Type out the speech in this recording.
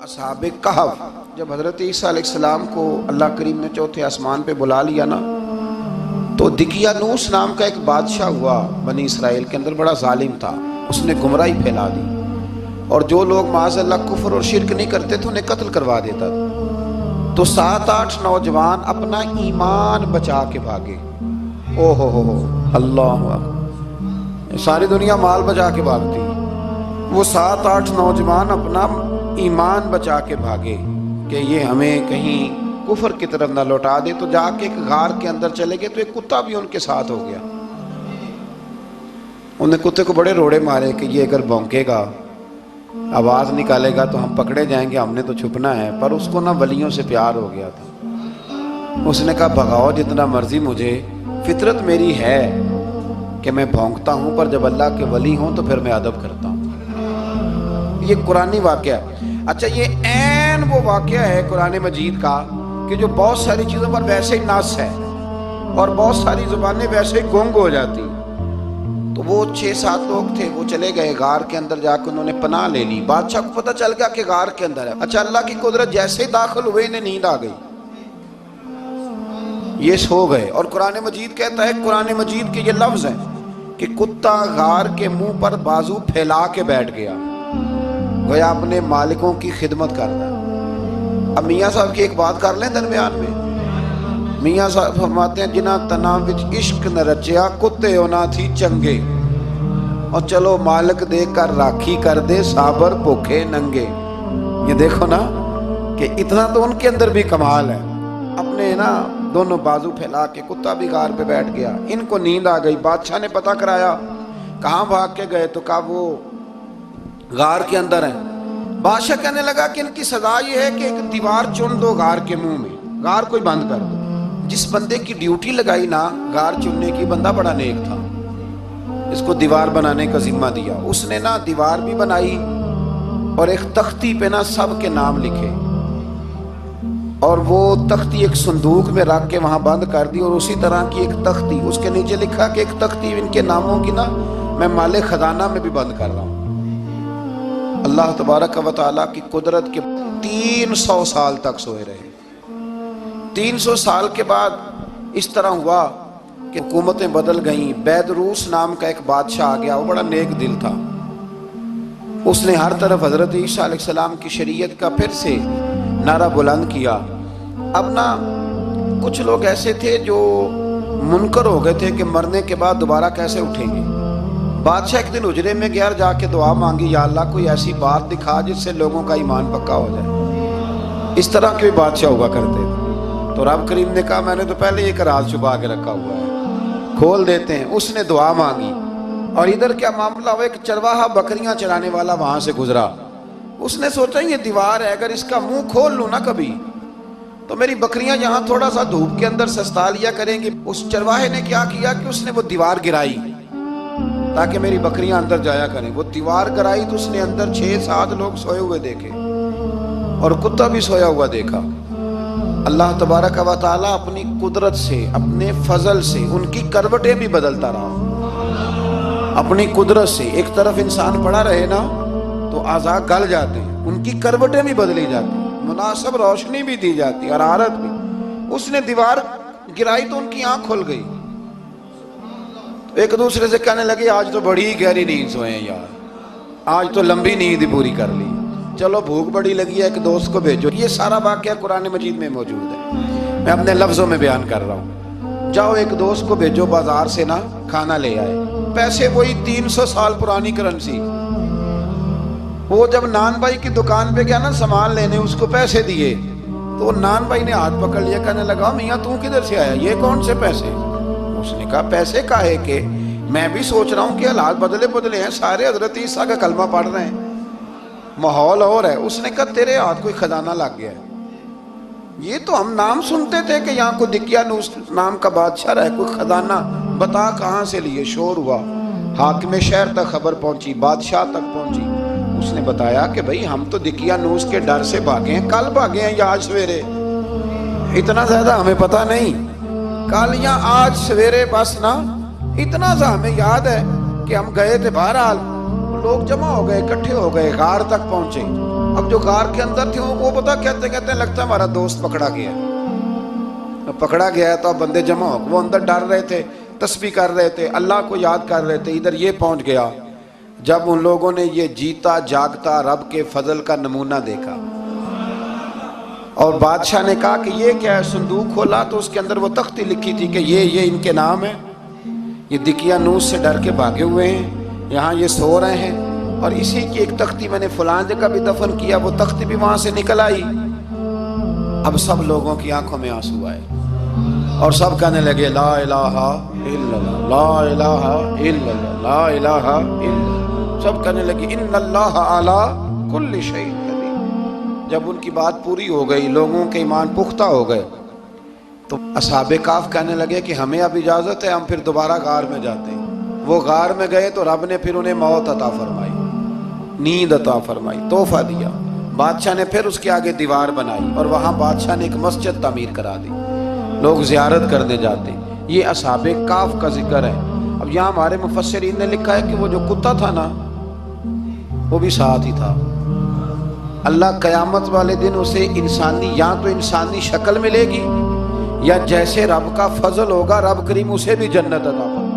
اصحاب کہف جب حضرت عیسیٰ علیہ السلام کو اللہ کریم نے چوتھے آسمان پہ بلا لیا نا، تو دقیانوس نام کا ایک بادشاہ ہوا بنی اسرائیل کے اندر، بڑا ظالم تھا، اس نے گمراہی پھیلا دی، اور جو لوگ معاذ اللہ کفر اور شرک نہیں کرتے تھے انہیں قتل کروا دیتا تھا۔ تو 7-8 نوجوان اپنا ایمان بچا کے بھاگے۔ او ہو اللہ اکبر، ساری دنیا مال بچا کے بھاگتی، وہ 7-8 نوجوان اپنا ایمان بچا کے بھاگے کہ یہ ہمیں کہیں کفر کی طرف نہ لوٹا دے۔ تو جا کے ایک غار کے اندر چلے گئے تو ایک کتا بھی ان کے ساتھ ہو گیا۔ انہوں نے کتے کو بڑے روڑے مارے کہ یہ اگر بھونکے گا، آواز نکالے گا تو ہم پکڑے جائیں گے، ہم نے تو چھپنا ہے۔ پر اس کو نہ ولیوں سے پیار ہو گیا تھا، اس نے کہا بھگاؤ جتنا مرضی مجھے، فطرت میری ہے کہ میں بھونکتا ہوں، پر جب اللہ کے ولی ہوں تو پھر میں ادب کرتا ہوں۔ یہ قرآنی واقعہ ہے۔ اچھا، یہ عین وہ واقعہ ہے قرآن مجید کا کہ جو بہت ساری چیزوں پر ویسے ہی نص ہے اور بہت ساری زبانیں ویسے ہی گونگ ہو جاتی۔ تو وہ 6-7 لوگ تھے، وہ چلے گئے غار کے اندر، جا کے انہوں نے پناہ لے لی۔ بادشاہ کو پتہ چل گیا کہ غار کے اندر ہے۔ اچھا، اللہ کی قدرت جیسے ہی داخل ہوئے انہیں نیند آ گئی، یہ سو گئے۔ اور قرآن مجید کہتا ہے، قرآن مجید کے یہ لفظ ہیں کہ کتا غار کے منہ پر بازو پھیلا کے بیٹھ گیا، گویا اپنے مالکوں کی خدمت کر رہا ہے۔ اب میاں صاحب کی ایک بات کر لیں درمیان میں۔ میاں صاحب فرماتے ہیں، جنہ تنا وچ عشق نہ رچیا، کتے ہونا تھی چنگے، اور چلو مالک دے کر راکھی کر دے، صابر بھوکے ننگے۔ یہ دیکھو نا کہ اتنا تو ان کے اندر بھی کمال ہے۔ اپنے نا دونوں بازو پھیلا کے، کتا بھی غار پہ بیٹھ گیا، ان کو نیند آ گئی۔ بادشاہ نے پتہ کرایا کہاں بھاگ کے گئے، تو کہا وہ غار کے اندر ہیں۔ بادشاہ کہنے لگا کہ ان کی سزا یہ ہے کہ ایک دیوار چن دو غار کے منہ میں، غار کوئی بند کر دو۔ جس بندے کی ڈیوٹی لگائی نا غار چننے کی، بندہ بڑا نیک تھا، اس کو دیوار بنانے کا ذمہ دیا۔ اس نے نا دیوار بھی بنائی اور ایک تختی پہ نا سب کے نام لکھے، اور وہ تختی ایک صندوق میں رکھ کے وہاں بند کر دی، اور اسی طرح کی ایک تختی اس کے نیچے لکھا کہ ایک تختی ان کے ناموں کی نا میں مال خزانہ میں بھی بند کر رہا ہوں۔ اللہ تبارک و تعالیٰ کی قدرت کے 300 سال تک سوئے رہے۔ 300 سال کے بعد اس طرح ہوا کہ حکومتیں بدل گئیں۔ بیدروس نام کا ایک بادشاہ آ گیا، وہ بڑا نیک دل تھا، اس نے ہر طرف حضرت عیسیٰ علیہ السلام کی شریعت کا پھر سے نعرہ بلند کیا۔ اب نا کچھ لوگ ایسے تھے جو منکر ہو گئے تھے کہ مرنے کے بعد دوبارہ کیسے اٹھیں گے۔ بادشاہ ایک دن حجرے میں گیا، جا کے دعا مانگی، یا اللہ کوئی ایسی بات دکھا جس سے لوگوں کا ایمان پکا ہو جائے۔ اس طرح کے بھی بادشاہ ہوا کرتے تھے۔ تو رب کریم نے کہا میں نے تو پہلے ایک راز چھپا کے رکھا ہوا ہے، کھول دیتے ہیں۔ اس نے دعا مانگی، اور ادھر کیا معاملہ ہوا، ایک چرواہا بکریاں چرانے والا وہاں سے گزرا۔ اس نے سوچا یہ دیوار ہے، اگر اس کا منہ کھول لوں نا کبھی تو میری بکریاں یہاں تھوڑا سا دھوپ کے اندر سستا لیا کریں گی۔ اس چرواہے نے کیا کیا کہ اس نے وہ دیوار گرائی تاکہ میری بکریاں اندر جایا کریں۔ وہ دیوار گرائی تو اس نے اندر 6-7 لوگ سوئے ہوئے دیکھے، اور کتا بھی سویا ہوا دیکھا۔ اللہ تبارک و تعالیٰ اپنی قدرت سے، اپنے فضل سے ان کی کروٹیں بھی بدلتا رہا۔ اپنی قدرت سے ایک طرف انسان پڑا رہے نا تو اعضاء گل جاتے ہیں، ان کی کروٹیں بھی بدلی جاتی، مناسب روشنی بھی دی جاتی، حرارت بھی۔ اس نے دیوار گرائی تو ان کی آنکھ کھل گئی، ایک دوسرے سے کہنے لگے آج تو بڑی گہری نیند سوئے ہیں یار، آج تو لمبی نیند پوری کر لی، چلو بھوک بڑی لگی ہے ایک دوست کو بھیجو۔ یہ سارا واقعہ قرآن مجید میں موجود ہے، میں اپنے لفظوں میں بیان کر رہا ہوں۔ جاؤ ایک دوست کو بھیجو بازار سے نا کھانا لے آئے، پیسے وہی 300 سال پرانی کرنسی۔ وہ جب نان بھائی کی دکان پہ گیا نا سامان لینے، اس کو پیسے دیے تو نان بھائی نے ہاتھ پکڑ لیا، کہنے لگا میاں تو کدھر سے آیا، یہ کون سے پیسے؟ اس نے کہا پیسے کاہے کہ میں بھی سوچ رہا ہوں کہ حالات بدلے ہیں، سارے حضرت عیسیٰ کا کلمہ پڑھ رہے ہیں، ماحول اور ہے۔ اس نے کہا تیرے ہاتھ کوئی خزانہ لگ گیا ہے، یہ تو ہم نام سنتے تھے کہ یہاں کوئی دقیانوس نام کا بادشاہ رہے، کوئی خزانہ، بتا کہاں سے لیے۔ شور ہوا، حاکم شہر تک خبر پہنچی، بادشاہ تک پہنچی۔ اس نے بتایا کہ بھئی ہم تو دقیانوس کے ڈر سے بھاگے ہیں، کل بھاگے ہیں یا آج سویرے، اتنا زیادہ ہمیں پتہ نہیں، کل یا آج سویرے بس نا اتنا سا ہمیں یاد ہے کہ ہم گئے تھے۔ بہرحال لوگ جمع ہو گئے، اکٹھے ہو گئے، غار تک پہنچے۔ اب جو غار کے اندر تھے وہ پتا کہتے ہیں لگتا ہے ہمارا دوست پکڑا گیا پکڑا گیا ہے. تو اب بندے جمع ہو, وہ اندر ڈر رہے تھے, تسبیح کر رہے تھے, اللہ کو یاد کر رہے تھے. ادھر یہ پہنچ گیا جب ان لوگوں نے یہ جیتا جاگتا رب کے فضل کا نمونہ دیکھا, اور بادشاہ نے کہا کہ یہ کیا ہے. صندوق کھولا تو اس کے اندر وہ تختی لکھی تھی کہ یہ ان کے نام ہے, یہ دقیانوس سے ڈر کے بھاگے ہوئے ہیں, یہاں یہ سو رہے ہیں, اور اسی کی ایک تختی میں نے فلاں جگہ بھی دفن کیا, وہ تختی بھی وہاں سے نکل آئی. اب سب لوگوں کی آنکھوں میں آنسو آئے اور سب کہنے لگے لا الہ الا اللہ, لا الہ الا اللہ, لا الہ الا اللہ. سب کہنے لگے ان اللہ علی کل شیء قدیر. جب ان کی بات پوری ہو گئی, لوگوں کے ایمان پختہ ہو گئے, تو اصحاب کہف کہنے لگے کہ ہمیں اب اجازت ہے, ہم پھر دوبارہ غار میں جاتے ہیں. وہ غار میں گئے تو رب نے پھر انہیں موت عطا فرمائی, نیند عطا فرمائی, تحفہ دیا. بادشاہ نے پھر اس کے آگے دیوار بنائی اور وہاں بادشاہ نے ایک مسجد تعمیر کرا دی, لوگ زیارت کرنے جاتے. یہ اصحاب کہف کا ذکر ہے. اب یہاں ہمارے مفسرین نے لکھا ہے کہ وہ جو کتا تھا نا وہ بھی ساتھ ہی تھا. اللہ قیامت والے دن اسے انسانی, یا تو انسانی شکل ملے گی, یا جیسے رب کا فضل ہوگا رب کریم اسے بھی جنت عطا فرمائے.